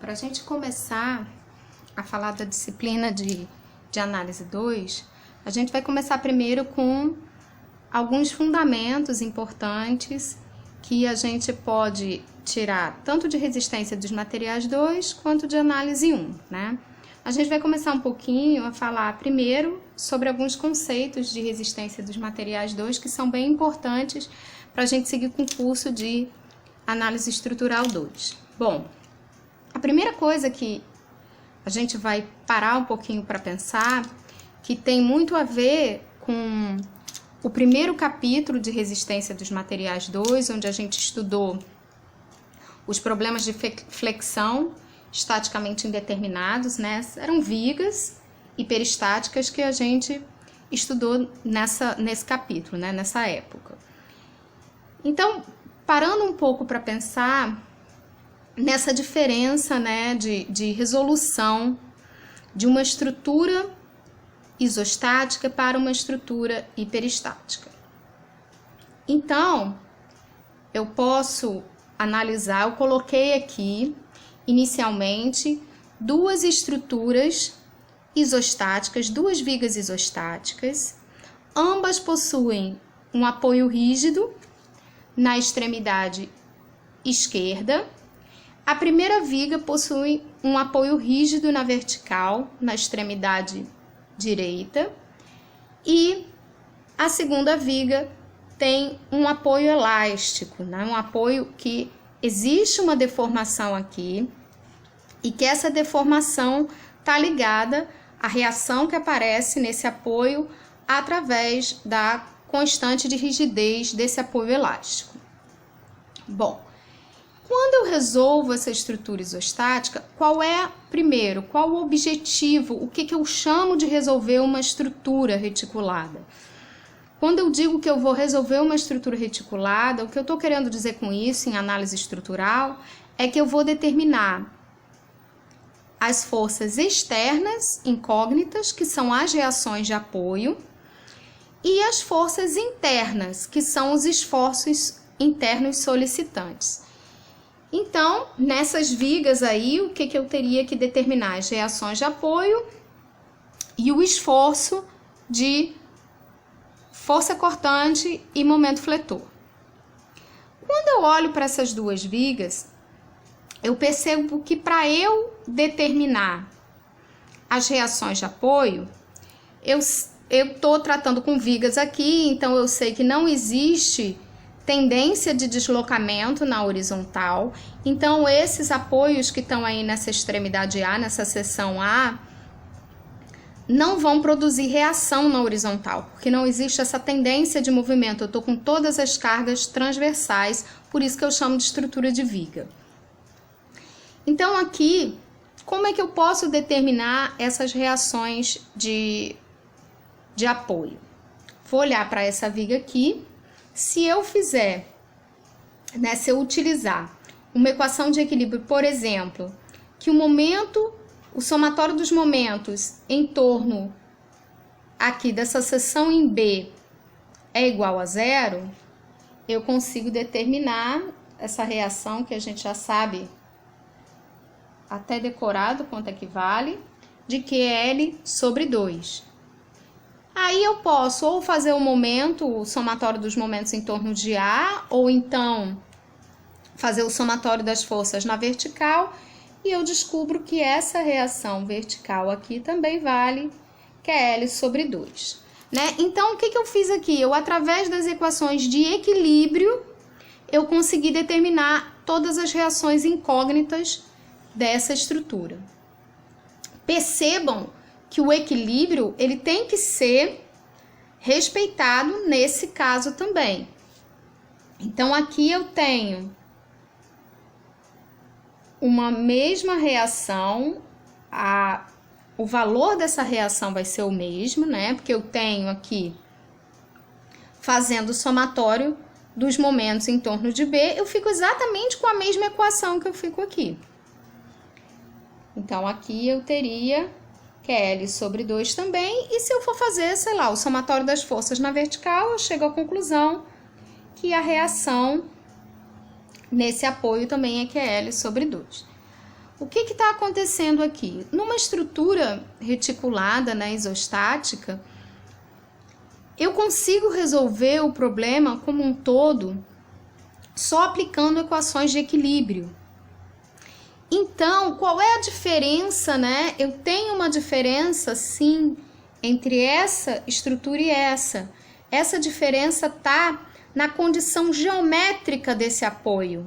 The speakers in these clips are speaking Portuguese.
para a gente começar a falar da disciplina de análise 2, a gente vai começar primeiro com alguns fundamentos importantes que a gente pode tirar tanto de resistência dos materiais 2 quanto de análise 1, né? A gente vai começar um pouquinho a falar primeiro sobre alguns conceitos de resistência dos materiais 2 que são bem importantes para a gente seguir com o curso de análise estrutural 2. Bom, a primeira coisa que a gente vai parar um pouquinho para pensar, que tem muito a ver com o primeiro capítulo de resistência dos materiais 2, onde a gente estudou os problemas de flexão estaticamente indeterminados, né? Eram vigas hiperestáticas que a gente estudou nesse capítulo, né? Nessa época. Então, parando um pouco para pensar nessa diferença, né, de resolução de uma estrutura isostática para uma estrutura hiperestática. Então, eu posso analisar, eu coloquei aqui inicialmente duas estruturas isostáticas, duas vigas isostáticas, ambas possuem um apoio rígido na extremidade esquerda. A primeira viga possui um apoio rígido na vertical, na extremidade direita, e a segunda viga tem um apoio elástico, né? Um apoio que existe uma deformação aqui e que essa deformação está ligada à reação que aparece nesse apoio através da constante de rigidez desse apoio elástico. Bom, quando eu resolvo essa estrutura isostática, qual o objetivo, o que eu chamo de resolver uma estrutura reticulada? Quando eu digo que eu vou resolver uma estrutura reticulada, o que eu estou querendo dizer com isso em análise estrutural é que eu vou determinar as forças externas incógnitas, que são as reações de apoio, e as forças internas, que são os esforços internos solicitantes. Então, nessas vigas aí, o que eu teria que determinar? As reações de apoio e o esforço de força cortante e momento fletor. Quando eu olho para essas duas vigas, eu percebo que para eu determinar as reações de apoio, eu estou tratando com vigas aqui, então eu sei que não existe tendência de deslocamento na horizontal. Então, esses apoios que estão aí nessa extremidade A, nessa seção A, não vão produzir reação na horizontal, porque não existe essa tendência de movimento. Eu estou com todas as cargas transversais, por isso que eu chamo de estrutura de viga. Então, aqui, como é que eu posso determinar essas reações de apoio? Vou olhar para essa viga aqui. Se eu fizer, né, se eu utilizar uma equação de equilíbrio, por exemplo, que o somatório dos momentos em torno aqui dessa seção em B é igual a 0, eu consigo determinar essa reação que a gente já sabe até decorado quanto equivale, de QL sobre 2. Aí eu posso ou fazer o somatório dos momentos em torno de A, ou então fazer o somatório das forças na vertical, e eu descubro que essa reação vertical aqui também vale QL sobre 2. Né? Então, o que eu fiz aqui? Eu, através das equações de equilíbrio, eu consegui determinar todas as reações incógnitas dessa estrutura. Percebam que o equilíbrio ele tem que ser respeitado nesse caso também. Então, aqui eu tenho uma mesma reação, o valor dessa reação vai ser o mesmo, né? Porque eu tenho aqui, fazendo o somatório dos momentos em torno de B, eu fico exatamente com a mesma equação que eu fico aqui. Então, aqui eu teria QL sobre 2 também, e se eu for fazer, sei lá, o somatório das forças na vertical, eu chego à conclusão que a reação nesse apoio também é QL sobre 2. O que está acontecendo aqui? Numa estrutura reticulada, né, isostática, eu consigo resolver o problema como um todo só aplicando equações de equilíbrio. Então, qual é a diferença, né? Eu tenho uma diferença, sim, entre essa estrutura e essa. Essa diferença está na condição geométrica desse apoio.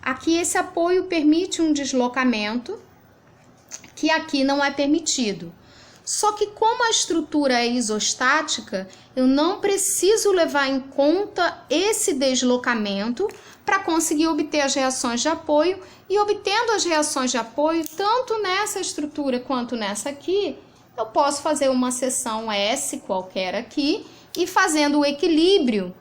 Aqui esse apoio permite um deslocamento que aqui não é permitido. Só que como a estrutura é isostática, eu não preciso levar em conta esse deslocamento para conseguir obter as reações de apoio, e obtendo as reações de apoio, tanto nessa estrutura quanto nessa aqui, eu posso fazer uma seção S qualquer aqui, e fazendo o equilíbrio,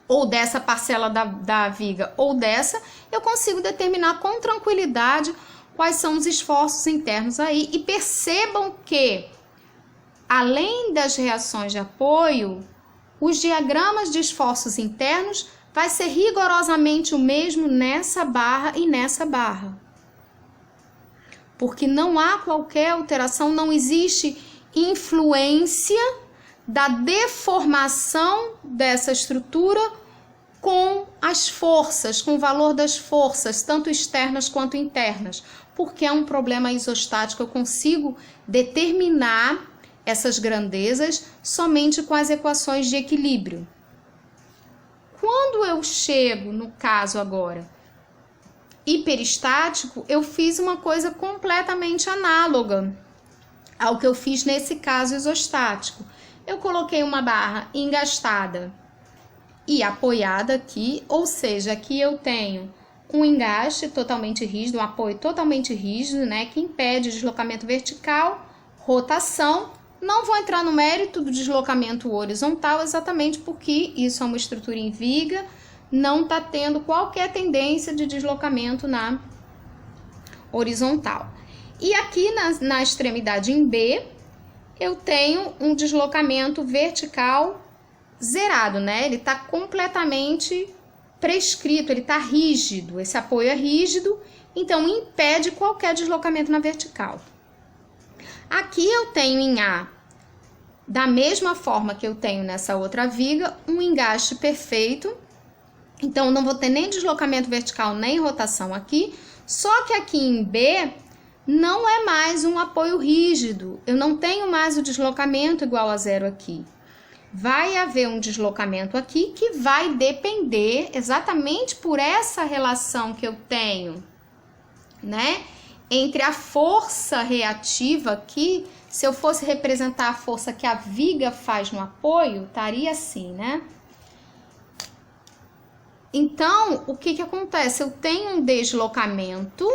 ou dessa parcela da viga ou dessa, eu consigo determinar com tranquilidade quais são os esforços internos aí. E percebam que, além das reações de apoio, os diagramas de esforços internos vai ser rigorosamente o mesmo nessa barra e nessa barra. Porque não há qualquer alteração, não existe influência da deformação dessa estrutura com as forças, com o valor das forças, tanto externas quanto internas. Porque é um problema isostático, eu consigo determinar essas grandezas somente com as equações de equilíbrio. Quando eu chego, no caso agora, hiperestático, eu fiz uma coisa completamente análoga ao que eu fiz nesse caso isostático. Eu coloquei uma barra engastada e apoiada aqui, ou seja, aqui eu tenho um engaste totalmente rígido, um apoio totalmente rígido, né, que impede deslocamento vertical, rotação. Não vou entrar no mérito do deslocamento horizontal, exatamente porque isso é uma estrutura em viga, não está tendo qualquer tendência de deslocamento na horizontal. E aqui na extremidade em B, eu tenho um deslocamento vertical zerado, né? Ele está completamente prescrito, ele está rígido, esse apoio é rígido, então impede qualquer deslocamento na vertical. Aqui eu tenho em A, da mesma forma que eu tenho nessa outra viga, um engaste perfeito, então não vou ter nem deslocamento vertical nem rotação aqui, só que aqui em B não é mais um apoio rígido, eu não tenho mais o deslocamento igual a zero aqui. Vai haver um deslocamento aqui que vai depender exatamente por essa relação que eu tenho, né? Entre a força reativa aqui, se eu fosse representar a força que a viga faz no apoio, estaria assim, né? Então, o que acontece? Eu tenho um deslocamento.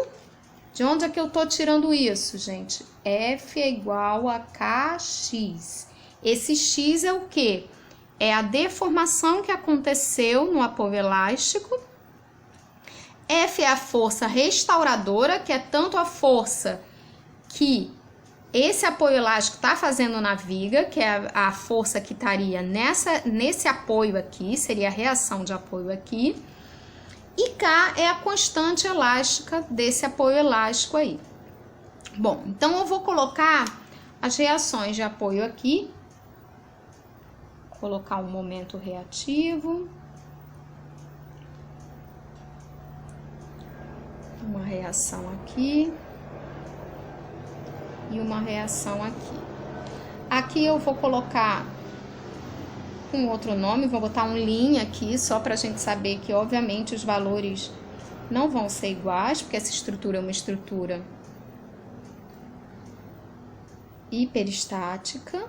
De onde é que eu estou tirando isso, gente? F é igual a Kx. Esse X é o quê? É a deformação que aconteceu no apoio elástico. F é a força restauradora, que é tanto a força que esse apoio elástico está fazendo na viga, que é a força que estaria nesse apoio aqui, seria a reação de apoio aqui. E K é a constante elástica desse apoio elástico aí. Bom, então eu vou colocar as reações de apoio aqui. Colocar um momento reativo. Uma reação aqui. E uma reação aqui. Aqui eu vou colocar com outro nome, vou botar um linha aqui, só para a gente saber que, obviamente, os valores não vão ser iguais, porque essa estrutura é uma estrutura hiperestática,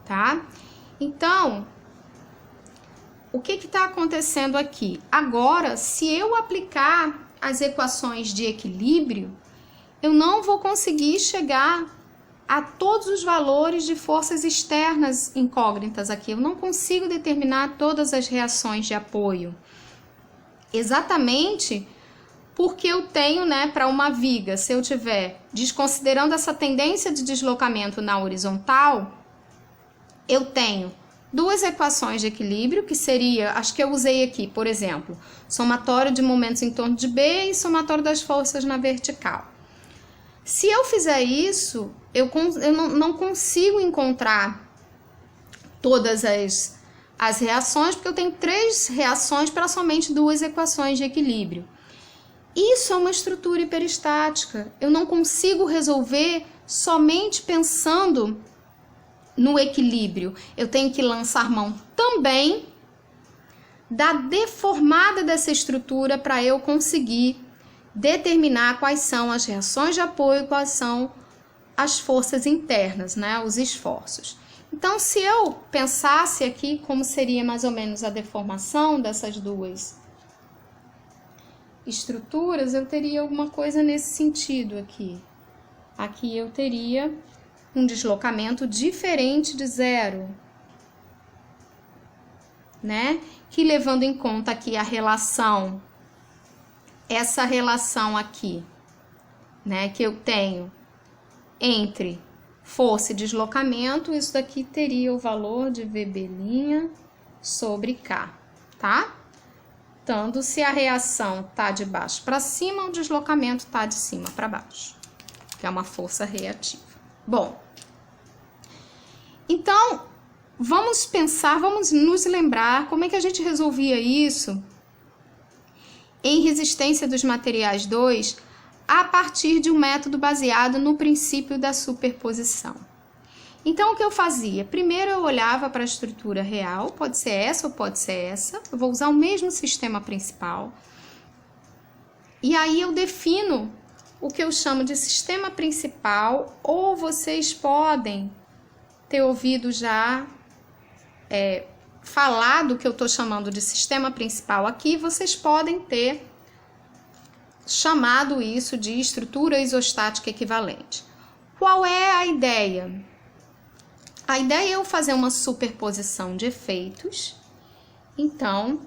tá? Então, o que está acontecendo aqui? Agora, se eu aplicar as equações de equilíbrio, eu não vou conseguir chegar a todos os valores de forças externas incógnitas aqui. Eu não consigo determinar todas as reações de apoio. Exatamente porque eu tenho, né, para uma viga, se eu tiver, desconsiderando essa tendência de deslocamento na horizontal, eu tenho duas equações de equilíbrio, que seria, acho que eu usei aqui, por exemplo, somatório de momentos em torno de B e somatório das forças na vertical. Se eu fizer isso, eu não consigo encontrar todas as reações, porque eu tenho 3 reações para somente 2 equações de equilíbrio. Isso é uma estrutura hiperestática. Eu não consigo resolver somente pensando no equilíbrio. Eu tenho que lançar mão também da deformada dessa estrutura para eu conseguir determinar quais são as reações de apoio e quais são as forças internas, né, os esforços. Então, se eu pensasse aqui como seria mais ou menos a deformação dessas duas estruturas, eu teria alguma coisa nesse sentido aqui. Aqui eu teria um deslocamento diferente de zero, né? Que levando em conta aqui a relação, essa relação aqui, né? Que eu tenho entre força e deslocamento, isso daqui teria o valor de VB' sobre K, tá? Tanto se a reação tá de baixo para cima, o deslocamento tá de cima para baixo, que é uma força reativa. Bom, então, vamos pensar, vamos nos lembrar como é que a gente resolvia isso em resistência dos materiais 2 a partir de um método baseado no princípio da superposição. Então, o que eu fazia? Primeiro eu olhava para a estrutura real, pode ser essa ou pode ser essa, eu vou usar o mesmo sistema principal, e aí eu defino o que eu chamo de sistema principal, ou vocês podem ter ouvido já falar do que eu estou chamando de sistema principal aqui, vocês podem ter chamado isso de estrutura isostática equivalente. Qual é a ideia? A ideia é eu fazer uma superposição de efeitos. Então,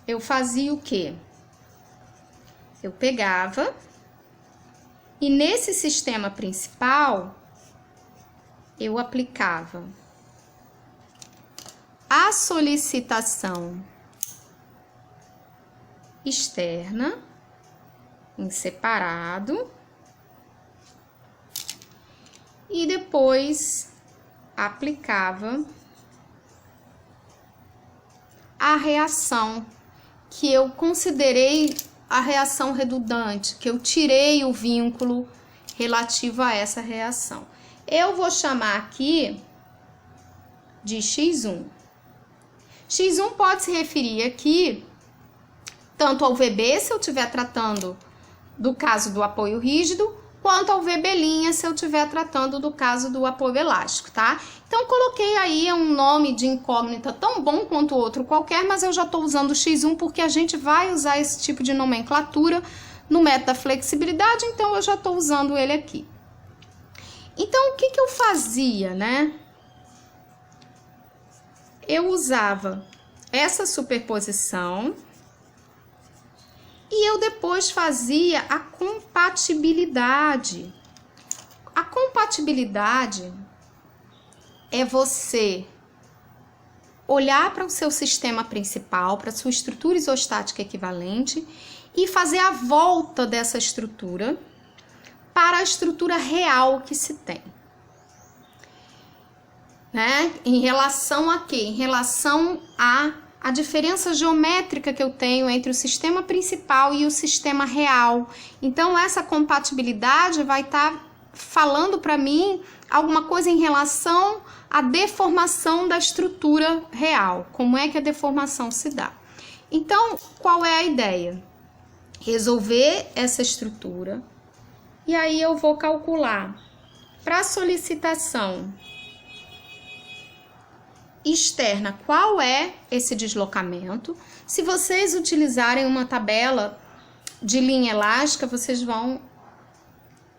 eu fazia o quê? Eu pegava e nesse sistema principal eu aplicava a solicitação externa em separado e depois aplicava a reação que eu considerei a reação redundante, que eu tirei o vínculo relativo a essa reação. Eu vou chamar aqui de X1. X1 pode se referir aqui tanto ao VB, se eu estiver tratando do caso do apoio rígido, quanto ao VB' se eu estiver tratando do caso do apoio elástico, tá? Então, coloquei aí um nome de incógnita tão bom quanto outro qualquer, mas eu já estou usando o X1 porque a gente vai usar esse tipo de nomenclatura no método da flexibilidade, então eu já estou usando ele aqui. Então, o que eu fazia, né? Eu usava essa superposição e eu depois fazia a compatibilidade. A compatibilidade é você olhar para o seu sistema principal, para a sua estrutura isostática equivalente e fazer a volta dessa estrutura para a estrutura real que se tem. Né? Em relação a quê? Em relação a diferença geométrica que eu tenho entre o sistema principal e o sistema real. Então, essa compatibilidade vai estar falando para mim alguma coisa em relação à deformação da estrutura real. Como é que a deformação se dá? Então, qual é a ideia? Resolver essa estrutura e aí eu vou calcular para a solicitação externa, qual é esse deslocamento. Se vocês utilizarem uma tabela de linha elástica, vocês vão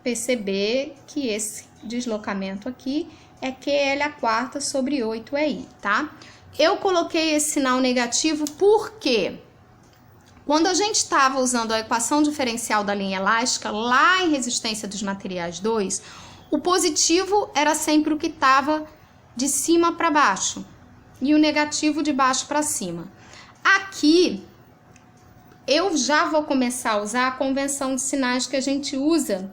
perceber que esse deslocamento aqui é QL² sobre 8EI, tá? Eu coloquei esse sinal negativo porque quando a gente estava usando a equação diferencial da linha elástica, lá em resistência dos materiais 2, o positivo era sempre o que estava de cima para baixo e o negativo de baixo para cima. Aqui eu já vou começar a usar a convenção de sinais que a gente usa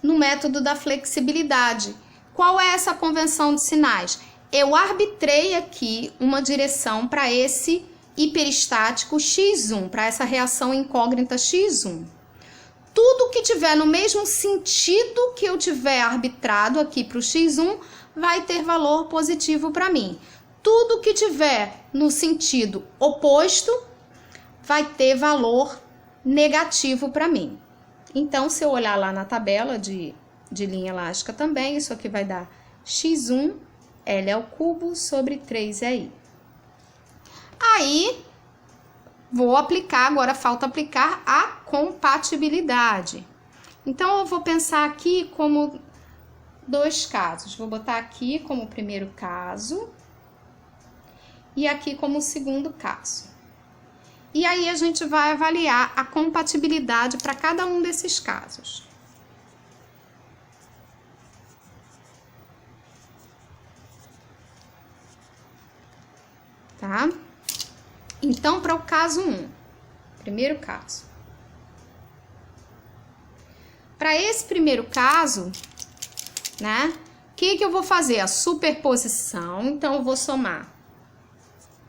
no método da flexibilidade. Qual é essa convenção de sinais? Eu arbitrei aqui uma direção para esse hiperestático x1, para essa reação incógnita x1. Tudo que tiver no mesmo sentido que eu tiver arbitrado aqui para o x1 vai ter valor positivo para mim. Tudo que tiver no sentido oposto vai ter valor negativo para mim. Então, se eu olhar lá na tabela de linha elástica também, isso aqui vai dar x1 L ao cubo sobre 3EI. Aí, vou aplicar, agora falta aplicar a compatibilidade. Então, eu vou pensar aqui como dois casos. Vou botar aqui como o primeiro caso e aqui como o segundo caso. E aí, a gente vai avaliar a compatibilidade para cada um desses casos. Tá? Então, para o caso 1, primeiro caso. Para esse primeiro caso, né? O que eu vou fazer? A superposição. Então, eu vou somar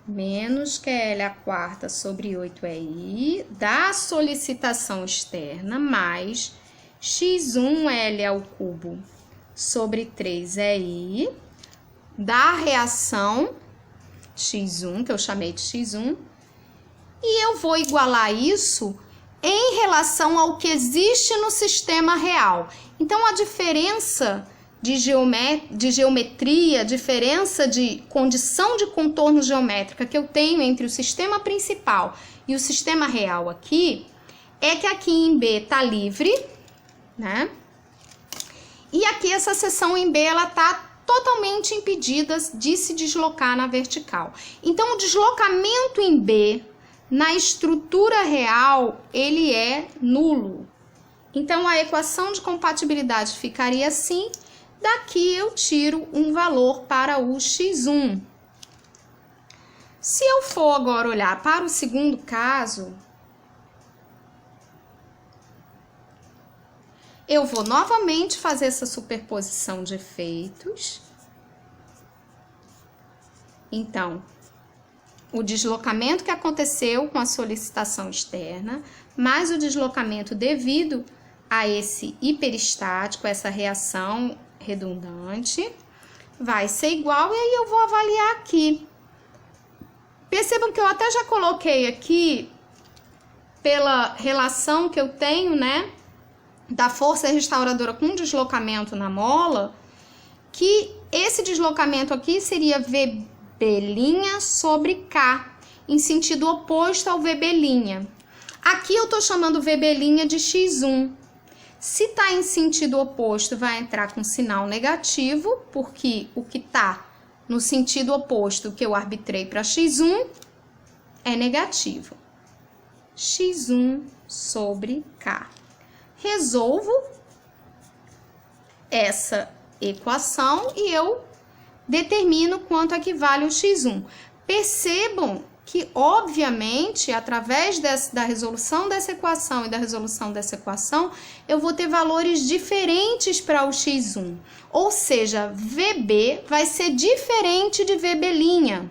menos QL a quarta sobre 8EI da solicitação externa mais x1L ao cubo sobre 3EI da reação x1, que eu chamei de x1, e eu vou igualar isso em relação ao que existe no sistema real. Então, a diferença de geometria, diferença de condição de contorno geométrica que eu tenho entre o sistema principal e o sistema real aqui, é que aqui em B tá livre, né? E aqui essa seção em B, ela tá totalmente impedidas de se deslocar na vertical. Então, o deslocamento em B, na estrutura real, ele é nulo. Então, a equação de compatibilidade ficaria assim. Daqui eu tiro um valor para o x1. Se eu for agora olhar para o segundo caso, eu vou novamente fazer essa superposição de efeitos. Então, o deslocamento que aconteceu com a solicitação externa, mais o deslocamento devido a esse hiperestático, essa reação redundante, vai ser igual, e aí eu vou avaliar aqui. Percebam que eu até já coloquei aqui, pela relação que eu tenho, né, da força restauradora com deslocamento na mola, que esse deslocamento aqui seria VB' sobre K, em sentido oposto ao VB'. Aqui eu tô chamando VB' de x1. Se tá em sentido oposto, vai entrar com sinal negativo, porque o que tá no sentido oposto que eu arbitrei para x1 é negativo. x1 sobre K. Resolvo essa equação e eu determino quanto equivale o x1. Percebam que, obviamente, através da resolução dessa equação e da resolução dessa equação, eu vou ter valores diferentes para o x1. Ou seja, VB vai ser diferente de VB'.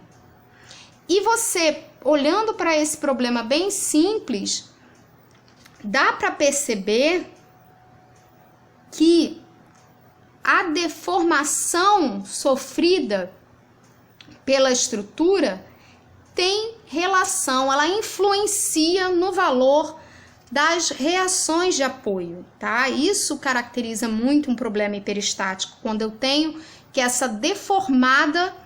E você, olhando para esse problema bem simples, dá para perceber que a deformação sofrida pela estrutura tem relação, ela influencia no valor das reações de apoio, tá? Isso caracteriza muito um problema hiperestático, quando eu tenho que essa deformada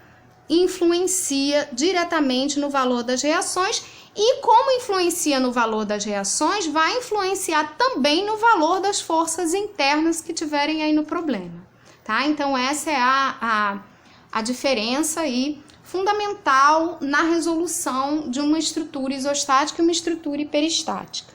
influencia diretamente no valor das reações, e como influencia no valor das reações, vai influenciar também no valor das forças internas que tiverem aí no problema, tá? Então, essa é a diferença aí fundamental na resolução de uma estrutura isostática e uma estrutura hiperestática.